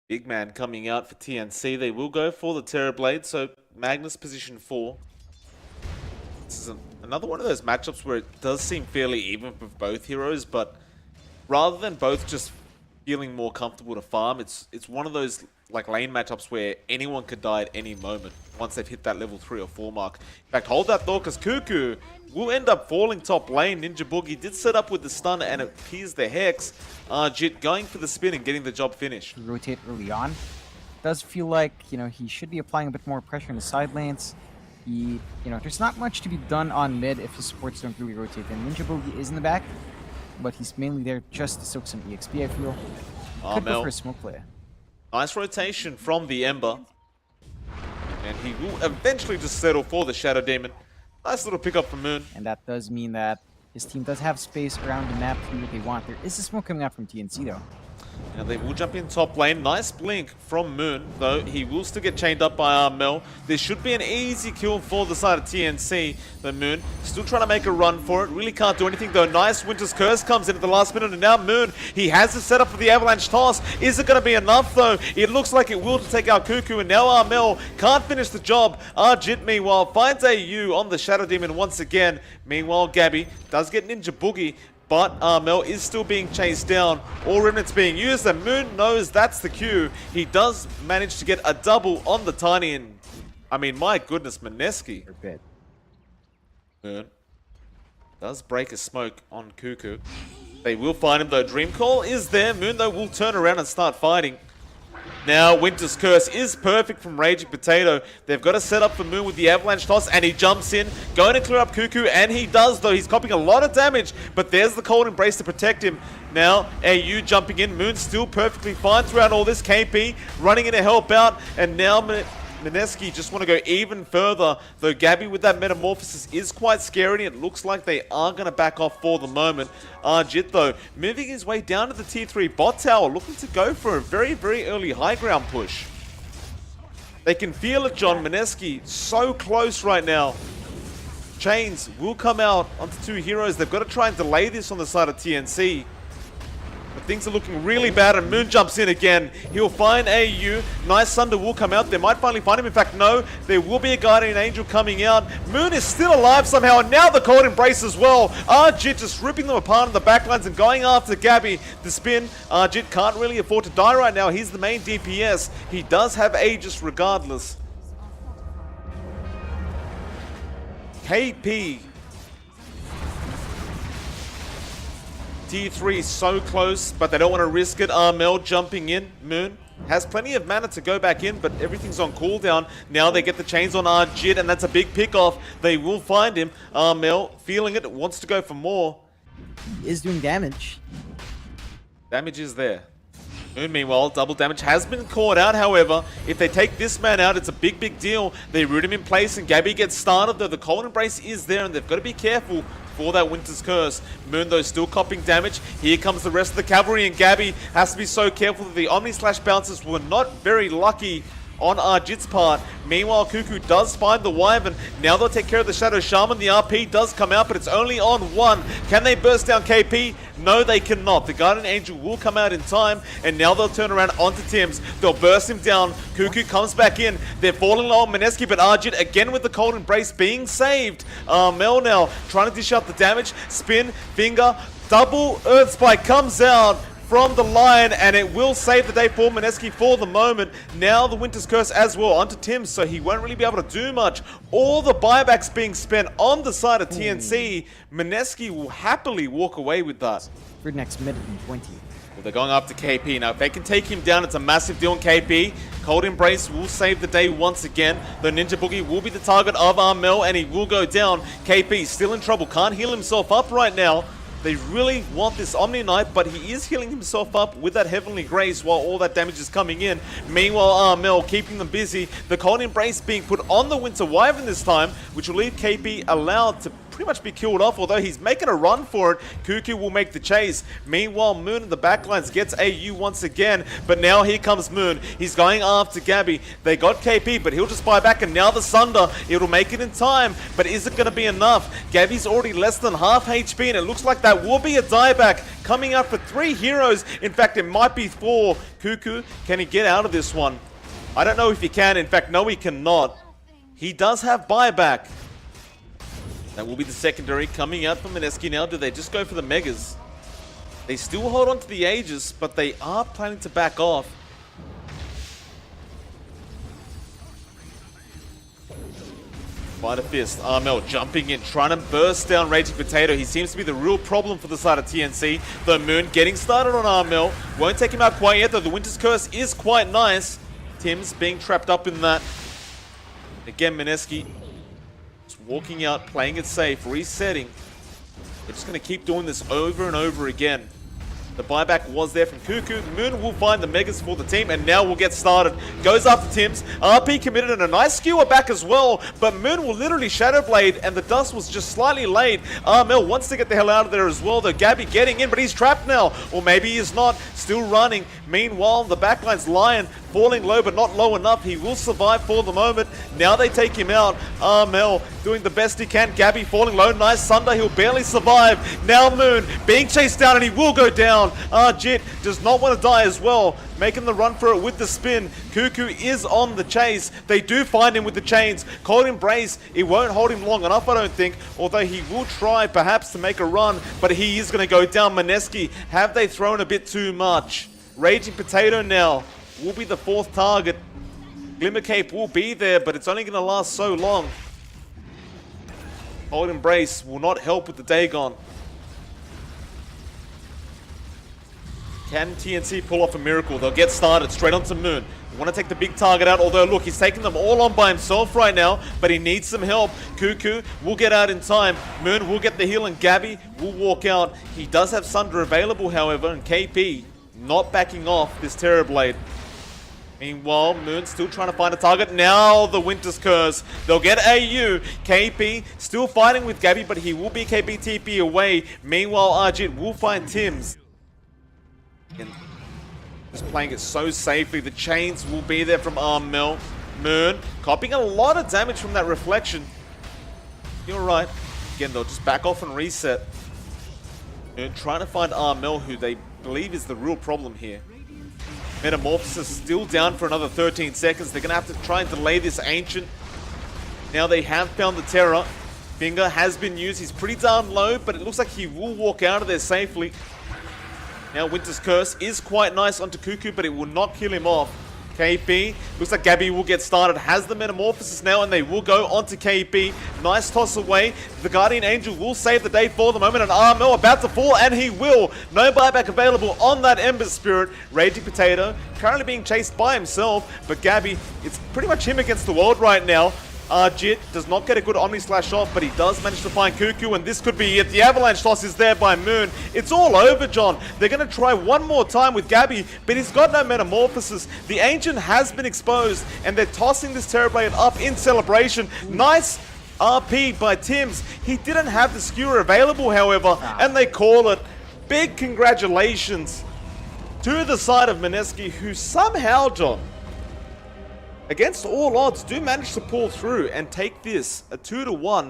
Big man coming out for TNC. They will go for the Terrorblade, so Magnus position 4. This is another one of those matchups where it does seem fairly even with both heroes, but rather than both just feeling more comfortable to farm, it's one of those like lane matchups where anyone could die at any moment once they've hit that level 3 or 4 mark. In fact, hold that thought, because Cuckoo will end up falling top lane. Ninja Boogie did set up with the stun, and it appears the Hex. Jit going for the spin and getting the job finished. Rotate early on. Does feel like, he should be applying a bit more pressure in the side lanes. There's not much to be done on mid if his supports don't really rotate. And Ninja Boogie is in the back, but he's mainly there just to soak some EXP, I feel. Could go for a smoke play. Nice rotation from the Ember. And he will eventually just settle for the Shadow Demon. Nice little pickup from Moon. And that does mean that his team does have space around the map to do what they want. There is a smoke coming out from TNC, though. Now they will jump in top lane. Nice blink from Moon, though he will still get chained up by Armel. This should be an easy kill for the side of TNC. The Moon still trying to make a run for it. Really can't do anything, though. Nice Winter's Curse comes in at the last minute, and now Moon, he has the setup for the Avalanche Toss. Is it going to be enough, though? It looks like it will to take out Cuckoo, and now Armel can't finish the job. Jit, meanwhile, finds AU on the Shadow Demon once again. Meanwhile, Gabby does get Ninja Boogie, but Armel is still being chased down. All remnants being used, and Moon knows that's the cue. He does manage to get a double on the Tiny, and I mean, my goodness, Mineski. Moon does break a smoke on Cuckoo. They will find him, though. Dream Call is there. Moon, though, will turn around and start fighting. Now, Winter's Curse is perfect from Raging Potato. They've got to set up for Moon with the Avalanche Toss, and he jumps in, going to clear up Cuckoo, and he does, though. He's copying a lot of damage, but there's the Cold Embrace to protect him. Now, AU jumping in. Moon still perfectly fine throughout all this. KP running in to help out, and now Mineski just want to go even further, though Gabby with that Metamorphosis is quite scary, and it looks like they are going to back off for the moment. Jit, though, moving his way down to the tier 3 bot tower, looking to go for a very, very early high ground push. They can feel it, John. Mineski so close right now. Chains will come out onto 2 heroes. They've got to try and delay this on the side of TNC. But things are looking really bad, and Moon jumps in again. He'll find AU. Nice Thunder will come out. They might finally find him. In fact, no. There will be a Guardian Angel coming out. Moon is still alive somehow, and now the Cold Embrace as well. Jit just ripping them apart in the backlines and going after Gabby. The spin. Jit can't really afford to die right now. He's the main DPS. He does have Aegis regardless. KP. T3 so close, but they don't want to risk it. Armel jumping in. Moon has plenty of mana to go back in, but everything's on cooldown. Now they get the chains on Jit, and that's a big pick-off. They will find him. Armel feeling it, wants to go for more. He is doing damage. Damage is there. Moon, meanwhile, double damage has been caught out. However, if they take this man out, it's a big, big deal. They root him in place, and Gabby gets started, though. The Cold Embrace is there, and they've got to be careful for that Winter's Curse. Moon, though, still copying damage. Here comes the rest of the cavalry, and Gabby has to be so careful that the Omni Slash bounces were not very lucky on Jit's part. Meanwhile, Cuckoo does find the Wyvern. Now they'll take care of the Shadow Shaman. The RP does come out, but it's only on 1. Can they burst down KP? No, they cannot. The Guardian Angel will come out in time, and now they'll turn around onto Tim's. They'll burst him down. Cuckoo comes back in. They're falling low on Mineski, but Jit again with the Cold Embrace being saved. Mel now trying to dish out the damage. Spin, finger, double Earth Spike comes out from the Lion, and it will save the day for Mineski for the moment. Now the Winter's Curse as well onto Tim, so he won't really be able to do much. All the buybacks being spent on the side of TNC. Mineski will happily walk away with that. For next minute and 20. Well, they're going after KP. Now, if they can take him down, it's a massive deal on KP. Cold Embrace will save the day once again. The Ninja Boogie will be the target of Armel, and he will go down. KP still in trouble. Can't heal himself up right now. They really want this Omni Knight, but he is healing himself up with that Heavenly Grace while all that damage is coming in. Meanwhile, Armel keeping them busy. The Cold Embrace being put on the Winter Wyvern this time, which will leave KP allowed to pretty much be killed off, although he's making a run for it. Cuckoo will make the chase. Meanwhile, Moon in the backlines gets AU once again, but now here comes Moon. He's going after Gabby. They got KP, but he'll just buy back, and now the Sunder. It'll make it in time, but is it going to be enough? Gabby's already less than half HP, and it looks like that will be a dieback coming out for 3 heroes. In fact, it might be 4. Cuckoo, can he get out of this one? I don't know if he can. In fact, no, he cannot. He does have buyback. That will be the secondary coming out from Mineski now. Do they just go for the Megas? They still hold on to the Aegis, but they are planning to back off. Spider Fist, Armel jumping in, trying to burst down Raging Potato. He seems to be the real problem for the side of TNC. Though Moon getting started on Armel. Won't take him out quite yet, though the Winter's Curse is quite nice. Tim's being trapped up in that. Again, Mineski just walking out, playing it safe, resetting. They're just going to keep doing this over and over again. The buyback was there from Cuckoo. Moon will find the Megas for the team, and now we'll get started. Goes after Tim's. RP committed, and a nice skewer back as well, but Moon will literally Shadow Blade, and the dust was just slightly laid. Armel wants to get the hell out of there as well, though. Gabby getting in, but he's trapped now. Or maybe he's not. Still running. Meanwhile, the backline's Lion falling low, but not low enough. He will survive for the moment. Now they take him out. Armel doing the best he can. Gabby falling low. Nice Sunder. He'll barely survive. Now Moon being chased down, and he will go down. Jit does not want to die as well. Making the run for it with the spin. Cuckoo is on the chase. They do find him with the chains. Cold Embrace. It won't hold him long enough, I don't think. Although he will try perhaps to make a run. But he is going to go down. Mineski, have they thrown a bit too much? Raging Potato now will be the 4th target. Glimmer Cape will be there, but it's only going to last so long. Cold Embrace will not help with the Dagon. Can TNC pull off a miracle? They'll get started straight onto Moon. They want to take the big target out, although look, he's taking them all on by himself right now, but he needs some help. Cuckoo will get out in time. Moon will get the heal, and Gabby will walk out. He does have Sunder available, however, and KP not backing off this Terrorblade. Meanwhile, Moon still trying to find a target. Now the Winter's Curse. They'll get AU. KP still fighting with Gabby, but he will be KP TP away. Meanwhile, Arjit will find Tim's. And just playing it so safely. The chains will be there from Armel. Moon copying a lot of damage from that reflection. You're right. Again, they'll just back off and reset. Moon trying to find Armel, who they believe is the real problem here. Metamorphosis still down for another 13 seconds. They're going to have to try and delay this Ancient. Now they have found the Terror. Finger has been used. He's pretty darn low, but it looks like he will walk out of there safely. Now Winter's Curse is quite nice onto Cuckoo, but it will not kill him off. KP, looks like Gabby will get started, has the Metamorphosis now, and they will go onto KP. Nice toss away. The Guardian Angel will save the day for the moment, and Armel about to fall, and he will. No buyback available on that Ember Spirit. Raging Potato currently being chased by himself, but Gabby, it's pretty much him against the world right now. Jit does not get a good Omni Slash off, but he does manage to find Cuckoo, and this could be it. The Avalanche toss is there by Moon. It's all over, John. They're going to try one more time with Gabby, but he's got no Metamorphosis. The Ancient has been exposed, and they're tossing this Terrorblade up in celebration. Nice RP by Tim's. He didn't have the skewer available, however, and they call it. Big congratulations to the side of Mineski, who somehow, John, against all odds, do manage to pull through and take this a 2-1